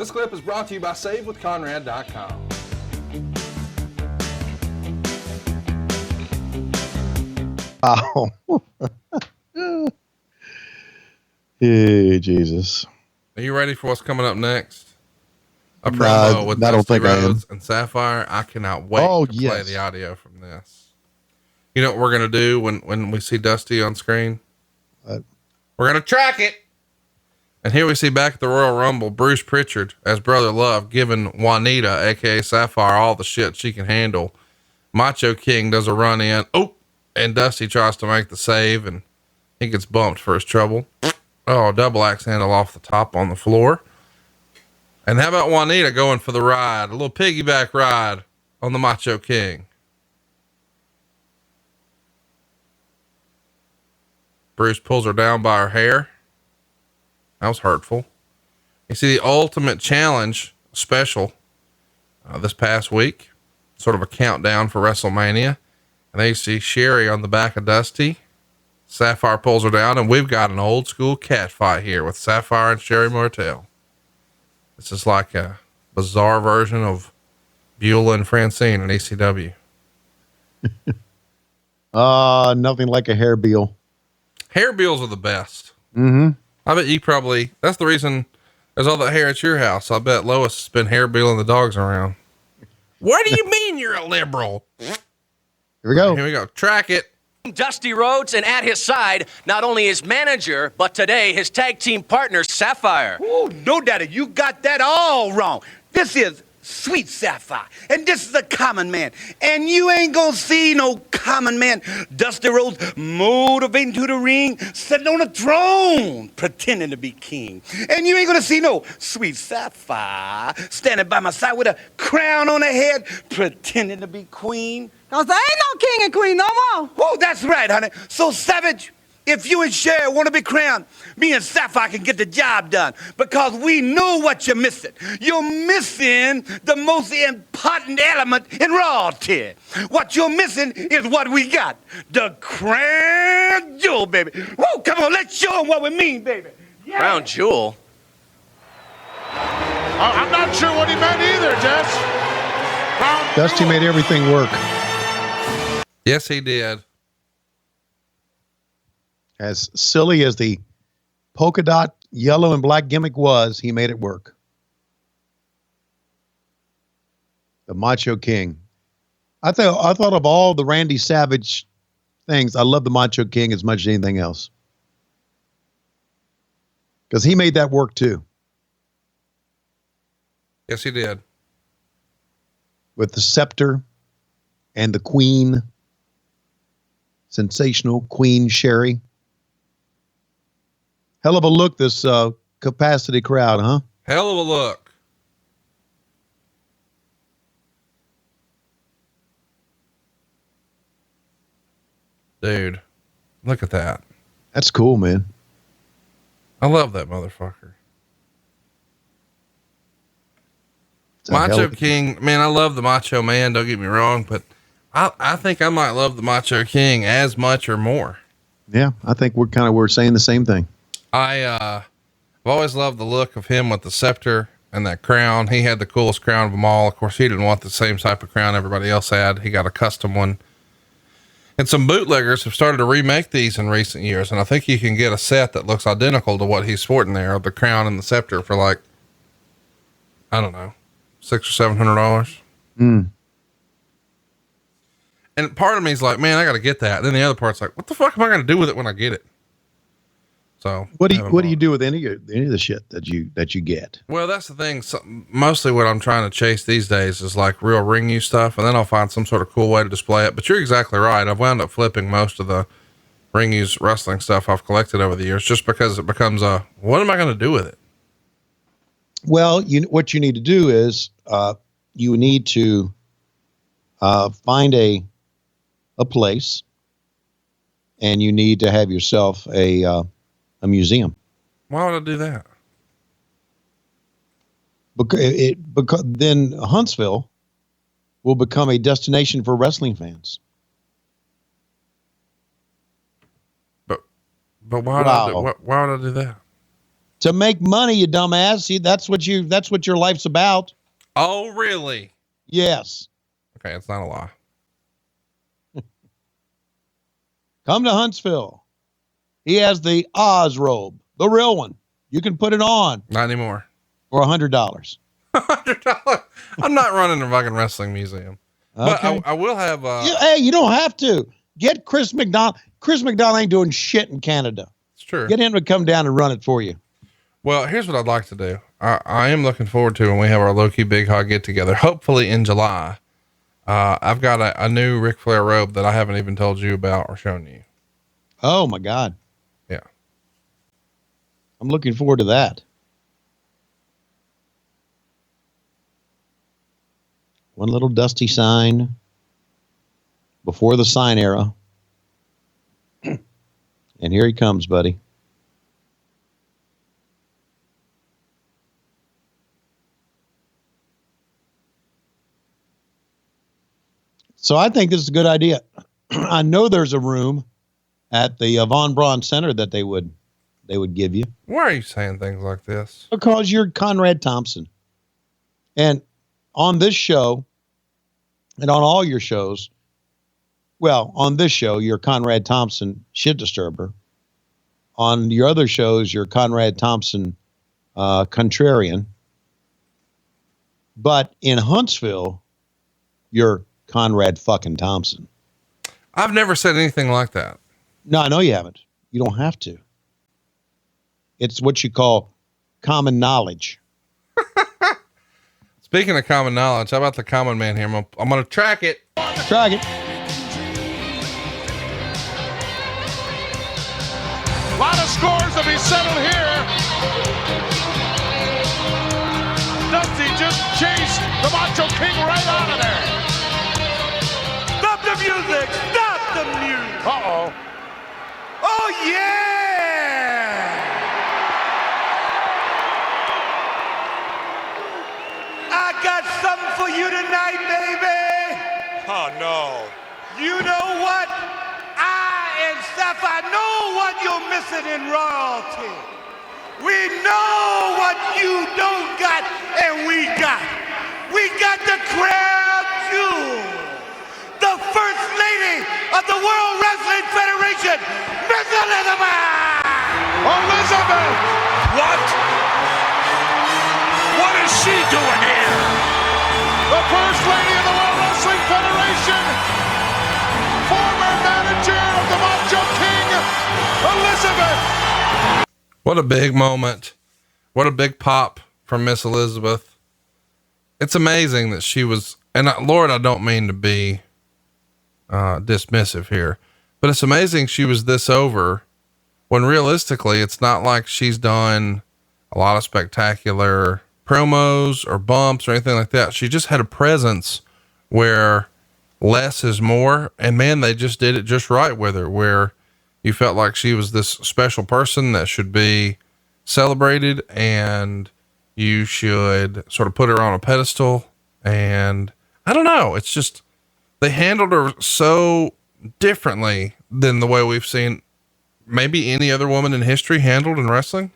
This clip is brought to you by SaveWithConrad.com. Oh. Hey, Jesus. Are you ready for what's coming up next? A promo with Dusty Rhodes and Saphire. I cannot wait to play the audio from this. You know what we're going to do when we see Dusty on screen? We're going to track it. And here we see back at the Royal Rumble, Bruce Pritchard as Brother Love giving Juanita, aka Saphire, all the shit she can handle. Macho King does a run in. Oh, and Dusty tries to make the save and he gets bumped for his trouble. Oh, double axe handle off the top on the floor. And how about Juanita going for the ride? A little piggyback ride on the Macho King. Bruce pulls her down by her hair. That was hurtful. You see the Ultimate Challenge special this past week, sort of a countdown for WrestleMania. And then you see Sherri on the back of Dusty. Saphire pulls her down, and we've got an old school cat fight here with Saphire and Sherri Macho. This is like a bizarre version of Beulah and Francine in ECW. Nothing like a hair beel. Hair beels are the best. Mm-hmm. I bet you probably, that's the reason there's all that hair at your house. I bet Lois has been hair beeling the dogs around. What do you mean you're a liberal? Here we go. Here we go. Track it. Dusty Rhodes, and at his side, not only his manager, but today his tag team partner, Saphire. Oh, no, Daddy, you got that all wrong. This is Sweet Saphire, and this is a common man. And you ain't gonna see no common man. Dusty Rhodes motivating to the ring, sitting on a throne, pretending to be king. And you ain't gonna see no Sweet Saphire standing by my side with a crown on her head, pretending to be queen. Cause there ain't no king and queen no more. Oh, that's right, honey. So, Savage, if you and Sherri want to be crowned, me and Saphire can get the job done because we know what you're missing. You're missing the most important element in royalty. What you're missing is what we got. The crown jewel, baby. Whoa, come on, let's show them what we mean, baby. Yeah. Crown jewel? I'm not sure what he meant either, Jess. Dusty made everything work. Yes, he did. As silly as the polka dot yellow and black gimmick was, he made it work. The Macho King. I thought of all the Randy Savage things, I love the Macho King as much as anything else. Because he made that work too. Yes, he did. With the scepter and the queen. Sensational Queen Sherri. Hell of a look, this capacity crowd, huh? Hell of a look. Dude, look at that. That's cool, man. I love that motherfucker. Macho King, man, I love the Macho Man, don't get me wrong, but I think I might love the Macho King as much or more. Yeah, I think we're saying the same thing. I've always loved the look of him with the scepter and that crown. He had the coolest crown of them all. Of course, he didn't want the same type of crown everybody else had. He got a custom one. And some bootleggers have started to remake these in recent years. And I think you can get a set that looks identical to what he's sporting there, the crown and the scepter, for like, I don't know, $600 or $700. Mm. And part of me is like, man, I got to get that. And then the other part's like, what the fuck am I going to do with it when I get it? So what do you do with any of the shit that you get? Well, that's the thing. So, mostly what I'm trying to chase these days is like real ring use stuff. And then I'll find some sort of cool way to display it. But you're exactly right. I've wound up flipping most of the ring use wrestling stuff I've collected over the years, just because it becomes what am I going to do with it? Well, what you need to do is, you need to, find a place, and you need to have yourself a museum. Why would I do that? Because then Huntsville will become a destination for wrestling fans. But why would I do that? To make money, you dumbass. See, that's what your life's about. Oh, really? Yes. Okay. It's not a lie. Come to Huntsville. He has the Oz robe, the real one. You can put it on. Not anymore. For $100. $100. I'm not running a fucking wrestling museum. Okay. But I will have. Hey, you don't have to. Get Chris McDonald. Chris McDonald ain't doing shit in Canada. It's true. Get him to come down and run it for you. Well, here's what I'd like to do. I am looking forward to when we have our low-key big hog get together, hopefully in July. I've got a new Ric Flair robe that I haven't even told you about or shown you. Oh my God. Yeah. I'm looking forward to that. One little dusty sign before the sign era. And here he comes, buddy. So I think this is a good idea. I know there's a room at the Von Braun Center that they would give you. Why are you saying things like this? Because you're Conrad Thompson. And on this show, and on all your shows, well, on this show, you're Conrad Thompson, shit disturber. On your other shows, you're Conrad Thompson, contrarian. But in Huntsville, you're Conrad fucking Thompson. I've never said anything like that. No, I know you haven't. You don't have to. It's what you call common knowledge. Speaking of common knowledge, how about the common man here? I'm going to track it. Track it. A lot of scores to be settled here. Dusty just chased the Macho King right out of there. Stop the music! Stop the music! Uh-oh. Oh, yeah! I got something for you tonight, baby! Oh, no. You know what? I and Sapphire know what you're missing in royalty. We know what you don't got, and we got. We got the crab jewel. The First Lady of the World Wrestling Federation, Miss Elizabeth! Elizabeth! What? What is she doing here? The First Lady of the World Wrestling Federation, former manager of the Macho King, Elizabeth! What a big moment. What a big pop from Miss Elizabeth. It's amazing that she was, and Lord, I don't mean to be dismissive here, but it's amazing she was this over when realistically it's not like she's done a lot of spectacular promos or bumps or anything like that. She just had a presence where less is more, and man, they just did it just right with her, where you felt like she was this special person that should be celebrated and you should sort of put her on a pedestal. And I don't know, it's just, they handled her so differently than the way we've seen maybe any other woman in history handled in wrestling.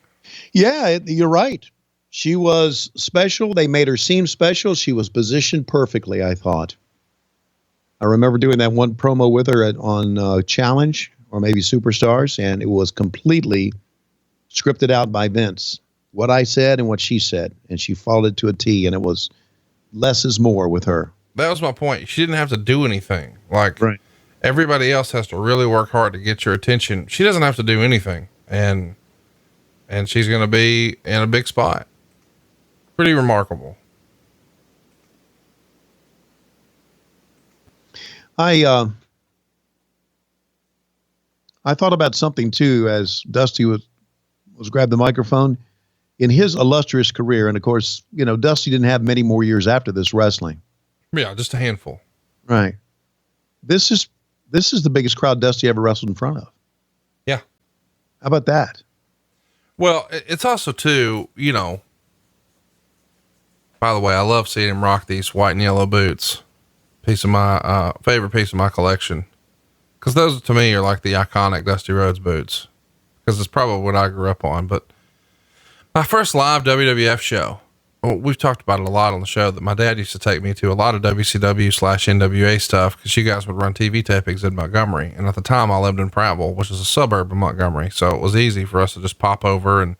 Yeah, you're right. She was special. They made her seem special. She was positioned perfectly, I thought. I remember doing that one promo with her on Challenge or maybe Superstars, and it was completely scripted out by Vince. What I said and what she said, and she followed it to a T, and it was less is more with her. That was my point. She didn't have to do anything. Like right. Everybody else has to really work hard to get your attention. She doesn't have to do anything. And she's going to be in a big spot. Pretty remarkable. I thought about something too, as Dusty was grabbed the microphone in his illustrious career. And of course, you know, Dusty didn't have many more years after this wrestling. Yeah. Just a handful. Right. This is the biggest crowd Dusty ever wrestled in front of. Yeah. How about that? Well, it's also too, you know, by the way, I love seeing him rock these white and yellow boots. Piece of my, favorite piece of my collection. Cause those to me are like the iconic Dusty Rhodes boots. Cause it's probably what I grew up on, but My first live WWF show. Well, we've talked about it a lot on the show that my dad used to take me to a lot of WCW/NWA stuff because you guys would run TV tapings in Montgomery. And at the time I lived in Prattville, which is a suburb of Montgomery. So it was easy for us to just pop over, and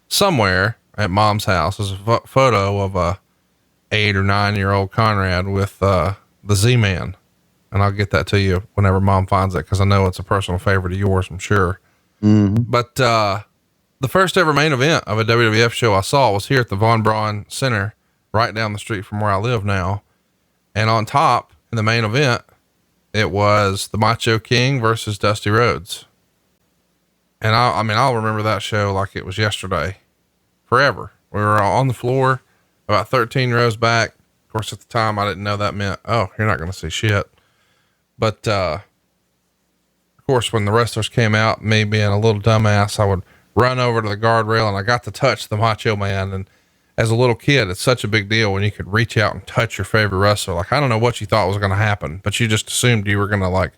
somewhere at mom's house is a photo of a 8 or 9-year-old Conrad with, the Z-Man. And I'll get that to you whenever mom finds it, cause I know it's a personal favorite of yours, I'm sure. Mm-hmm. But, the first ever main event of a WWF show I saw was here at the Von Braun Center, right down the street from where I live now. And on top in the main event, it was the Macho King versus Dusty Rhodes. And I mean, I'll remember that show like it was yesterday, forever. We were on the floor about 13 rows back. Of course, at the time I didn't know that meant, oh, you're not going to see shit. But, of course, when the wrestlers came out, me being a little dumbass, I would run over to the guardrail and I got to touch the Macho Man. And as a little kid, it's such a big deal when you could reach out and touch your favorite wrestler. Like, I don't know what you thought was going to happen, but you just assumed you were going to like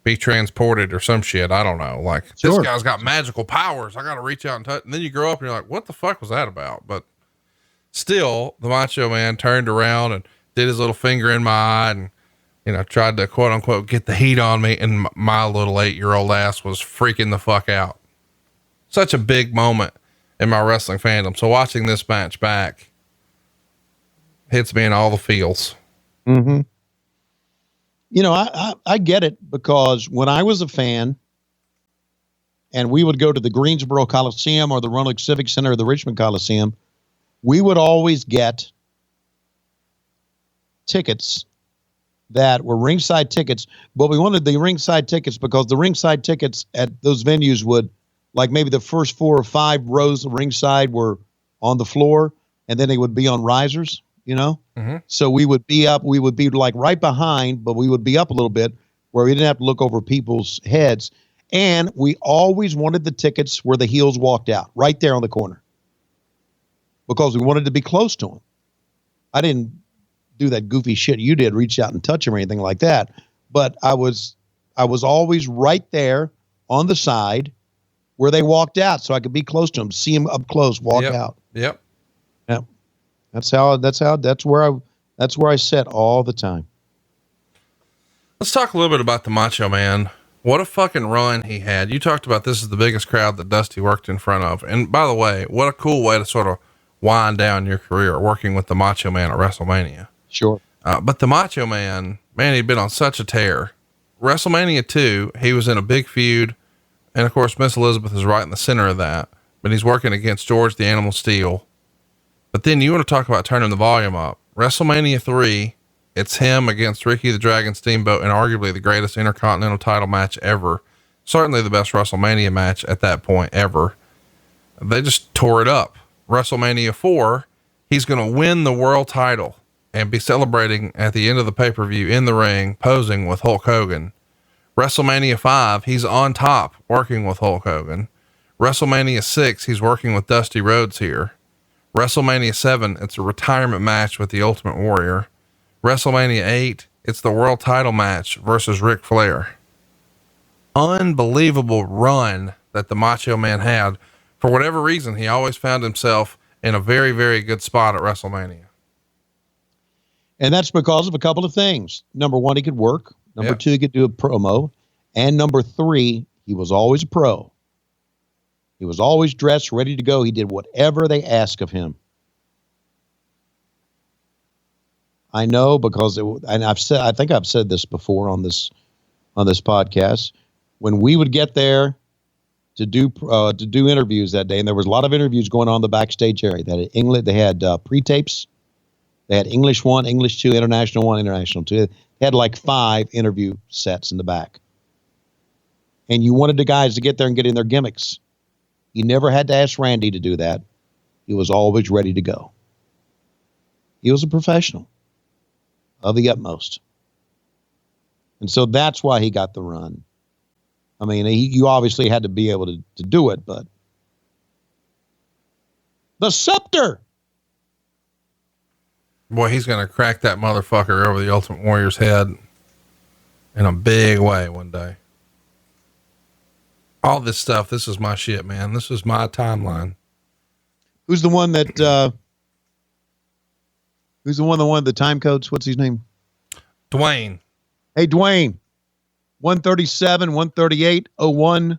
be transported or some shit. I don't know. Like, sure, this guy's got magical powers. I got to reach out and touch. And then you grow up and you're like, what the fuck was that about? But still, the Macho Man turned around and did his little finger in my eye and, you know, tried to quote unquote get the heat on me. And my little 8-year-old ass was freaking the fuck out. Such a big moment in my wrestling fandom. So watching this match back hits me in all the feels. Mm-hmm. You know, I get it, because when I was a fan and we would go to the Greensboro Coliseum or the Roanoke Civic Center or the Richmond Coliseum, we would always get tickets that were ringside tickets, but we wanted the ringside tickets because the ringside tickets at those venues would, like maybe the first 4 or 5 rows of ringside were on the floor, and then they would be on risers, you know? Mm-hmm. So we would be like right behind, but we would be up a little bit where we didn't have to look over people's heads. And we always wanted the tickets where the heels walked out, right there on the corner, because we wanted to be close to them. I didn't do that goofy shit you did, reach out and touch them or anything like that. But I was always right there on the side where they walked out, so I could be close to them, see them up close, walk out. Yep. Yeah. That's where I sit all the time. Let's talk a little bit about the Macho Man. What a fucking run he had. You talked about this is the biggest crowd that Dusty worked in front of. And by the way, what a cool way to sort of wind down your career working with the Macho Man at WrestleMania. Sure. But the Macho Man, he'd been on such a tear. WrestleMania 2, he was in a big feud. And of course, Miss Elizabeth is right in the center of that, but he's working against George the Animal Steel. But then you want to talk about turning the volume up. WrestleMania 3, it's him against Ricky the Dragon Steamboat, and arguably the greatest Intercontinental title match ever. Certainly the best WrestleMania match at that point ever. They just tore it up. WrestleMania 4, he's going to win the world title and be celebrating at the end of the pay-per-view in the ring, posing with Hulk Hogan. WrestleMania 5, he's on top working with Hulk Hogan. WrestleMania 6, he's working with Dusty Rhodes here. WrestleMania 7, it's a retirement match with the Ultimate Warrior. WrestleMania 8, it's the world title match versus Ric Flair. Unbelievable run that the Macho Man had. For whatever reason, he always found himself in a very, very good spot at WrestleMania. And that's because of a couple of things. Number 1, he could work. Number 2, he could do a promo. And number 3, he was always a pro. He was always dressed, ready to go. He did whatever they asked of him. I know because I think I've said this before on this podcast. When we would get there to do interviews that day, and there was a lot of interviews going on in the backstage area. They had pre-tapes. They had English 1, English 2, International 1, International 2. They had like 5 interview sets in the back. And you wanted the guys to get there and get in their gimmicks. You never had to ask Randy to do that. He was always ready to go. He was a professional of the utmost. And so that's why he got the run. I mean, you obviously had to be able to do it, but the scepter. Boy, he's going to crack that motherfucker over the Ultimate Warrior's head in a big way one day. All this stuff, this is my shit, man. This is my timeline. Who's the one that wanted the time codes? What's his name? Dwayne. Hey, Dwayne. 137, 138.01,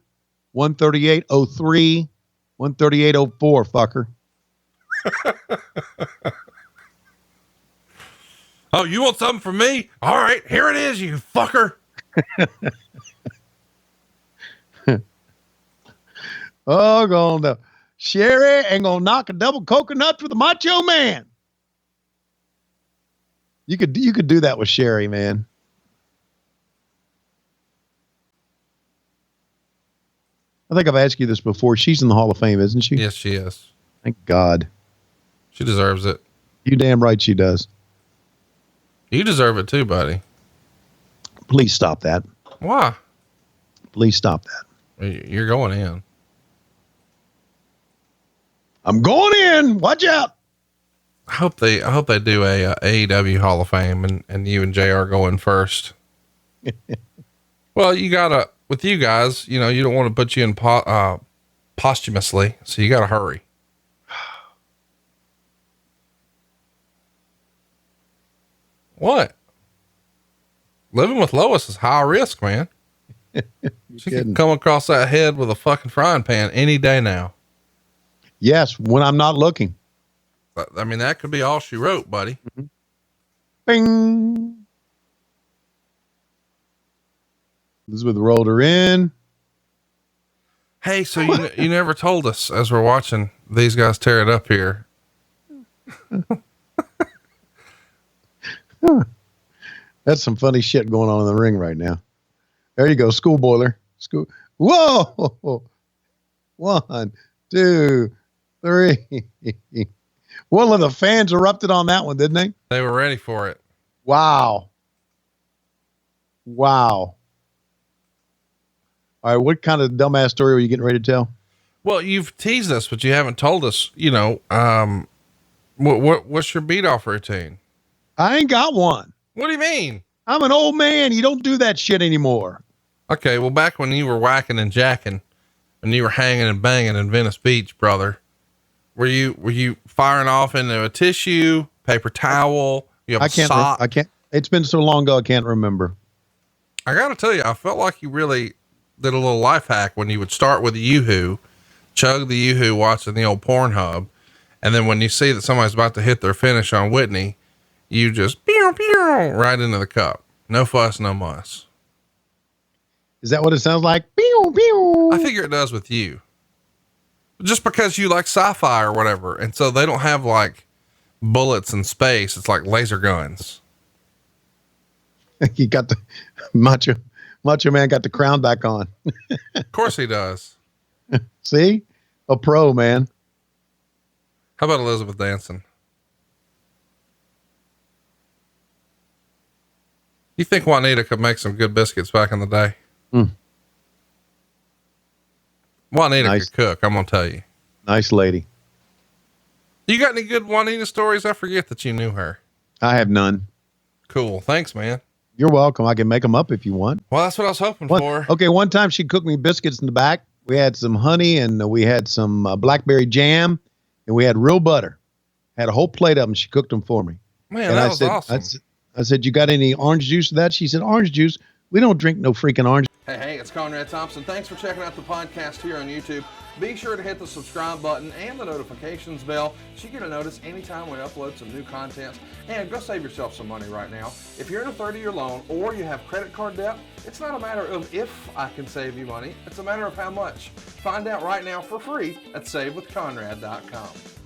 138.03, 138.04, fucker. Oh, you want something from me? All right, here it is, you fucker. Oh, gonna Sherri ain't gonna knock a double coconut for the Macho Man. You could do that with Sherri, man. I think I've asked you this before. She's in the Hall of Fame, isn't she? Yes, she is. Thank God. She deserves it. You damn right she does. You deserve it too, buddy. Please stop that. Why? Please stop that. You're going in. I'm going in. Watch out. I hope they do a AEW Hall of Fame and you and JR go in first. Well, you gotta, with you guys, you don't want to put you in posthumously, so you gotta hurry. What? Living with Lois is high risk, man. She could come across that head with a fucking frying pan any day now. Yes, when I'm not looking. I mean, that could be all she wrote, buddy. Mm-hmm. Bing. Elizabeth rolled her in. Hey, so you never told us as we're watching these guys tear it up here. That's some funny shit going on in the ring right now. There you go. School boiler. Whoa. 1, 2, 3. One of the fans erupted on that one, didn't they? They were ready for it. Wow. All right. What kind of dumbass story were you getting ready to tell? Well, you've teased us, but you haven't told us, what's your beat off routine? I ain't got one. What do you mean? I'm an old man. You don't do that shit anymore. Okay. Well, back when you were whacking and jacking and you were hanging and banging in Venice Beach, brother, were you firing off into a tissue, paper towel? You have I can't. It's been so long ago. I can't remember. I got to tell you, I felt like you really did a little life hack when you would start with the Yoo-hoo, chug the Yoo-hoo, watching the old Pornhub. And then when you see that somebody's about to hit their finish on Whitney, you just pew, pew, right into the cup. No fuss, no muss. Is that what it sounds like? Pew, pew. I figure it does with you. Just because you like sci-fi or whatever. And so they don't have like bullets in space. It's like laser guns. You got the Macho Man got the crown back on. Of course he does. See? A pro, man. How about Elizabeth dancing? You think Juanita could make some good biscuits back in the day? Juanita could cook, I'm going to tell you. Nice lady. You got any good Juanita stories? I forget that you knew her. I have none. Cool. Thanks, man. You're welcome. I can make them up if you want. Well, that's what I was hoping for. Okay. One time she cooked me biscuits in the back. We had some honey and we had some blackberry jam and we had real butter. Had a whole plate of them. She cooked them for me. Man, and that was awesome. I said, you got any orange juice for that? She said, orange juice? We don't drink no freaking orange. Hey, it's Conrad Thompson. Thanks for checking out the podcast here on YouTube. Be sure to hit the subscribe button and the notifications bell so you get a notice anytime we upload some new content. And go save yourself some money right now. If you're in a 30-year loan or you have credit card debt, it's not a matter of if I can save you money. It's a matter of how much. Find out right now for free at SaveWithConrad.com.